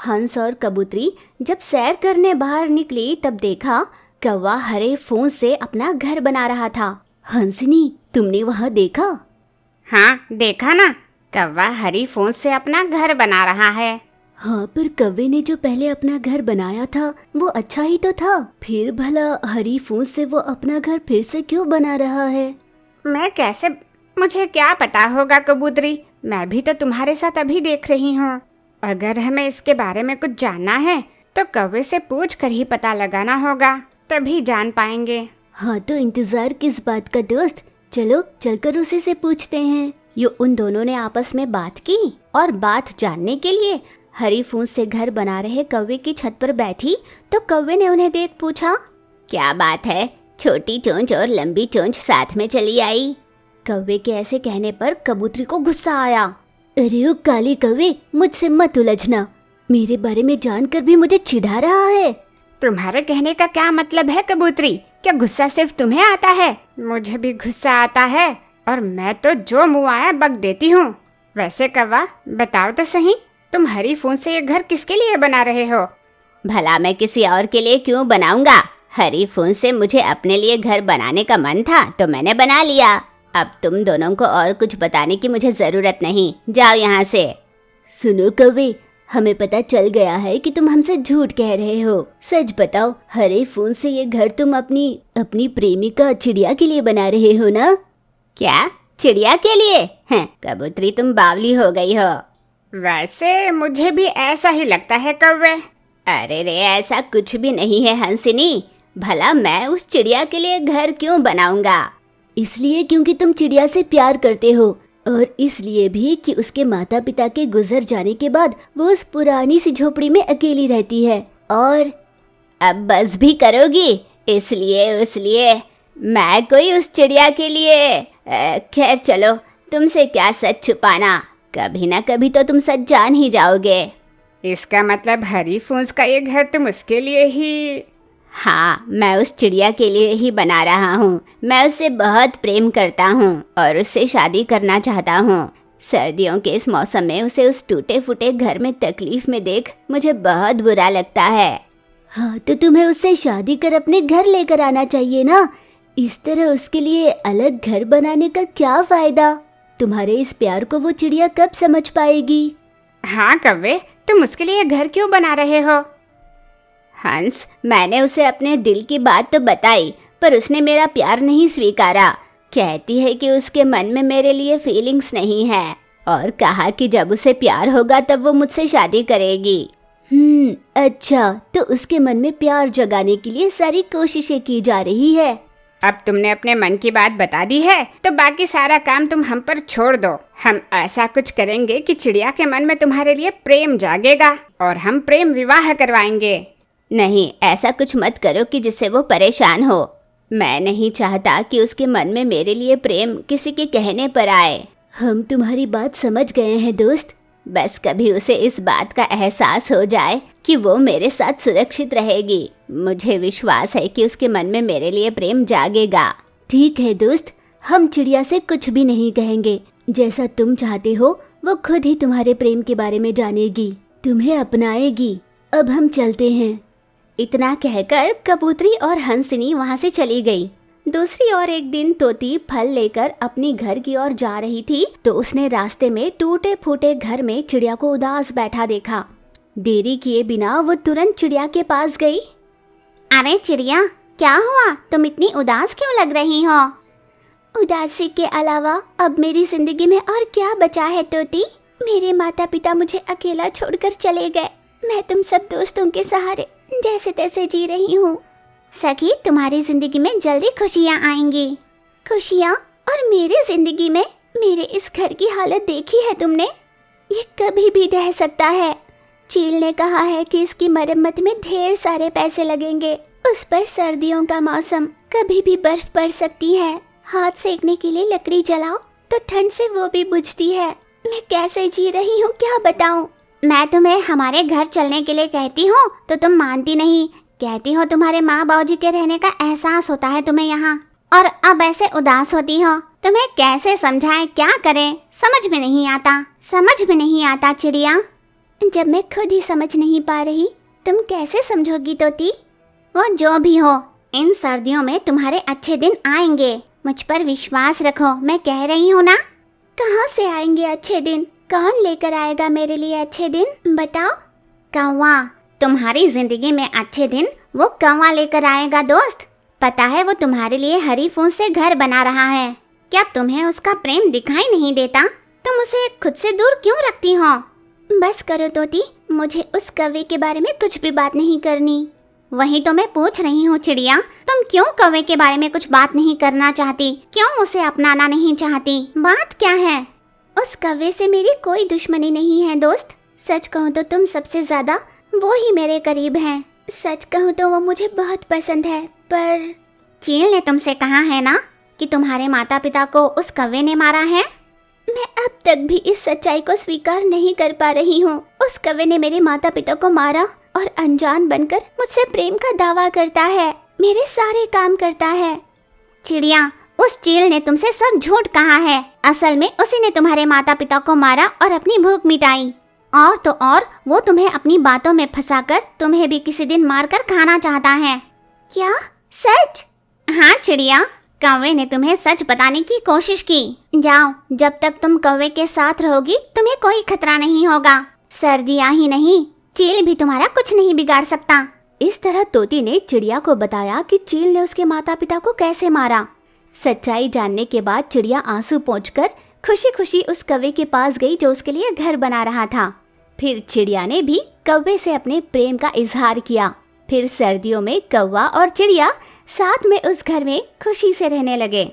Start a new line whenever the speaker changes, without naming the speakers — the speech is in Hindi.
हंस और कबूतरी जब सैर करने बाहर निकली तब देखा कौवा हरे फूस से अपना घर बना रहा था। हंसनी, तुमने वहाँ देखा?
हाँ, देखा ना, कौवा हरी फूस से अपना घर बना रहा है।
हाँ, पर कौवे ने जो पहले अपना घर बनाया था वो अच्छा ही तो था, फिर भला हरी फूस से वो अपना घर फिर से क्यों बना रहा है?
मुझे क्या पता होगा कबूतरी, मैं भी तो तुम्हारे साथ अभी देख रही हूँ। अगर हमें इसके बारे में कुछ जानना है तो कौवे से पूछ कर ही पता लगाना होगा, तभी जान पाएंगे।
हाँ, तो इंतजार किस बात का दोस्त, चलो चलकर उसी से पूछते हैं। उन दोनों ने आपस में बात की और बात जानने के लिए हरी फूस से घर बना रहे कौवे की छत पर बैठी तो कौवे ने उन्हें देख पूछा, क्या बात है, छोटी चोंच और लंबी चोंच साथ में चली आई? कौवे के ऐसे कहने पर कबूतरी को गुस्सा आया। अरे ओ काली कौवे, मुझसे मत उलझना, मेरे बारे में जानकर भी मुझे चिढ़ा रहा है।
तुम्हारे कहने का क्या मतलब है कबूतरी? क्या गुस्सा सिर्फ तुम्हें आता है? मुझे भी गुस्सा आता है और मैं तो जो मुँह आया बक देती हूँ। वैसे कौवा, बताओ तो सही, तुम हरी फूस से ये घर किसके लिए बना रहे हो?
भला मैं किसी और के लिए क्यों बनाऊंगा? हरी फूस से मुझे अपने लिए घर बनाने का मन था तो मैंने बना लिया। अब तुम दोनों को और कुछ बताने की मुझे जरूरत नहीं, जाओ यहाँ से। सुनो कौवे, हमें पता चल गया है कि तुम हमसे झूठ कह रहे हो। सच बताओ, हरे फूस से ये घर तुम अपनी प्रेमिका चिड़िया के लिए बना रहे हो ना? क्या, चिड़िया के लिए? हैं, कबूतरी तुम बावली हो गई हो।
वैसे मुझे भी ऐसा ही लगता है कौवे।
अरे रे, ऐसा कुछ भी नहीं है हंसिनी, भला मैं उस चिड़िया के लिए घर क्यों बनाऊंगा? इसलिए क्योंकि तुम चिड़िया से प्यार करते हो, और इसलिए भी कि उसके माता पिता के गुजर जाने के बाद वो उस पुरानी सी झोपड़ी में अकेली रहती है। और अब बस भी करोगी? इसलिए मैं कोई उस चिड़िया के लिए खैर चलो, तुमसे क्या सच छुपाना, कभी ना कभी तो तुम सच जान ही जाओगे।
इसका मतलब हरी फूस का ये घर तुम उसके लिए ही?
हाँ, मैं उस चिड़िया के लिए ही बना रहा हूँ। मैं उससे बहुत प्रेम करता हूँ और उससे शादी करना चाहता हूँ। सर्दियों के इस मौसम में उसे उस टूटे फूटे घर में तकलीफ में देख मुझे बहुत बुरा लगता है। हाँ, तो तुम्हें उससे शादी कर अपने घर लेकर आना चाहिए ना। इस तरह उसके लिए अलग घर बनाने का क्या फायदा? तुम्हारे इस प्यार को वो चिड़िया कब समझ पाएगी?
हाँ कौवे, तुम उसके लिए घर क्यों बना रहे हो?
हंस, मैंने उसे अपने दिल की बात तो बताई, पर उसने मेरा प्यार नहीं स्वीकारा। कहती है कि उसके मन में मेरे लिए फीलिंग्स नहीं है और कहा कि जब उसे प्यार होगा तब वो मुझसे शादी करेगी। अच्छा, तो उसके मन में प्यार जगाने के लिए सारी कोशिशें की जा रही है।
अब तुमने अपने मन की बात बता दी है तो बाकी सारा काम तुम हम पर छोड़ दो। हम ऐसा कुछ करेंगे कि चिड़िया के मन में तुम्हारे लिए प्रेम जागेगा और हम प्रेम विवाह करवाएंगे।
नहीं, ऐसा कुछ मत करो कि जिससे वो परेशान हो। मैं नहीं चाहता कि उसके मन में मेरे लिए प्रेम किसी के कहने पर आए। हम तुम्हारी बात समझ गए हैं दोस्त, बस कभी उसे इस बात का एहसास हो जाए कि वो मेरे साथ सुरक्षित रहेगी, मुझे विश्वास है कि उसके मन में मेरे लिए प्रेम जागेगा। ठीक है दोस्त, हम चिड़िया से कुछ भी नहीं कहेंगे। जैसा तुम चाहते हो वो खुद ही तुम्हारे प्रेम के बारे में जानेगी, तुम्हें अपनाएगी। अब हम चलते हैं। इतना कहकर कबूतरी और हंसनी वहाँ से चली गई। दूसरी ओर एक दिन तोती फल लेकर अपनी घर की ओर जा रही थी तो उसने रास्ते में टूटे फूटे घर में चिड़िया को उदास बैठा देखा। देरी किए बिना वो तुरंत चिड़िया के पास गई।
अरे चिड़िया, क्या हुआ? तुम इतनी उदास क्यों लग रही हो?
उदासी के अलावा अब मेरी जिंदगी में और क्या बचा है तोती? मेरे माता पिता मुझे अकेला छोड़कर चले गए। मैं तुम सब दोस्तों के सहारे जैसे तैसे जी रही हूँ।
सखी, तुम्हारी जिंदगी में जल्दी खुशियाँ आएंगी।
खुशियाँ? और मेरी जिंदगी में? मेरे इस घर की हालत देखी है तुमने? ये कभी भी ढह सकता है। चील ने कहा है कि इसकी मरम्मत में ढेर सारे पैसे लगेंगे। उस पर सर्दियों का मौसम, कभी भी बर्फ पड़ सकती है। हाथ सेकने के लिए लकड़ी जलाओ तो ठंड से वो भी बुझती है। मैं कैसे जी रही हूँ क्या बताऊँ?
मैं तुम्हें हमारे घर चलने के लिए कहती हूँ तो तुम मानती नहीं। कहती हो तुम्हारे माँ बाबूजी के रहने का एहसास होता है तुम्हें यहाँ, और अब ऐसे उदास होती हो। तुम्हें कैसे समझाएं, क्या करें, समझ में नहीं आता चिड़िया। जब मैं खुद ही समझ नहीं पा रही, तुम कैसे समझोगी तोती? वो जो भी हो, इन सर्दियों में तुम्हारे अच्छे दिन आएंगे। मुझ पर विश्वास रखो, मैं कह रही हूँ ना। कहाँ से आएंगे अच्छे दिन? कौन लेकर आएगा मेरे लिए अच्छे दिन? बताओ। कौवा। तुम्हारी जिंदगी में अच्छे दिन वो कौवा लेकर आएगा दोस्त। पता है वो तुम्हारे लिए हरी फूस से घर बना रहा है। क्या तुम्हें उसका प्रेम दिखाई नहीं देता? तुम उसे खुद से दूर क्यों रखती हो? बस करो तोती, मुझे उस कौवे के बारे में कुछ भी बात नहीं करनी। वही तो मैं पूछ रही हूँ चिड़िया, तुम क्यों कौवे के बारे में कुछ बात नहीं करना चाहती? क्यों उसे अपनाना नहीं चाहती? बात क्या है? उस कौवे से मेरी कोई दुश्मनी नहीं है दोस्त। सच कहूँ तो तुम सबसे ज्यादा वो ही मेरे करीब हैं। सच कहूँ तो वो मुझे बहुत पसंद है, पर चील ने तुमसे कहा है ना कि तुम्हारे माता पिता को उस कौवे ने मारा है? मैं अब तक भी इस सच्चाई को स्वीकार नहीं कर पा रही हूँ। उस कौवे ने मेरे माता पिता को मारा और अनजान बनकर मुझसे प्रेम का दावा करता है, मेरे सारे काम करता है। चिड़िया, उस चील ने तुमसे सब झूठ कहा है। असल में उसी ने तुम्हारे माता पिता को मारा और अपनी भूख मिटाई। और तो और वो तुम्हें अपनी बातों में फंसाकर तुम्हें भी किसी दिन मारकर खाना चाहता है। क्या? सच? हाँ चिड़िया, कौवे ने तुम्हें सच बताने की कोशिश की। जाओ, जब तक तुम कौवे के साथ रहोगी तुम्हें कोई खतरा नहीं होगा। सर्दियाँ ही नहीं, चील भी तुम्हारा कुछ नहीं बिगाड़ सकता।
इस तरह तोती ने चिड़िया को बताया कि चील ने उसके माता पिता को कैसे मारा। सच्चाई जानने के बाद चिड़िया आंसू पोंछकर खुशी खुशी उस कौवे के पास गई जो उसके लिए घर बना रहा था। फिर चिड़िया ने भी कौवे से अपने प्रेम का इजहार किया। फिर सर्दियों में कौवा और चिड़िया साथ में उस घर में खुशी से रहने लगे।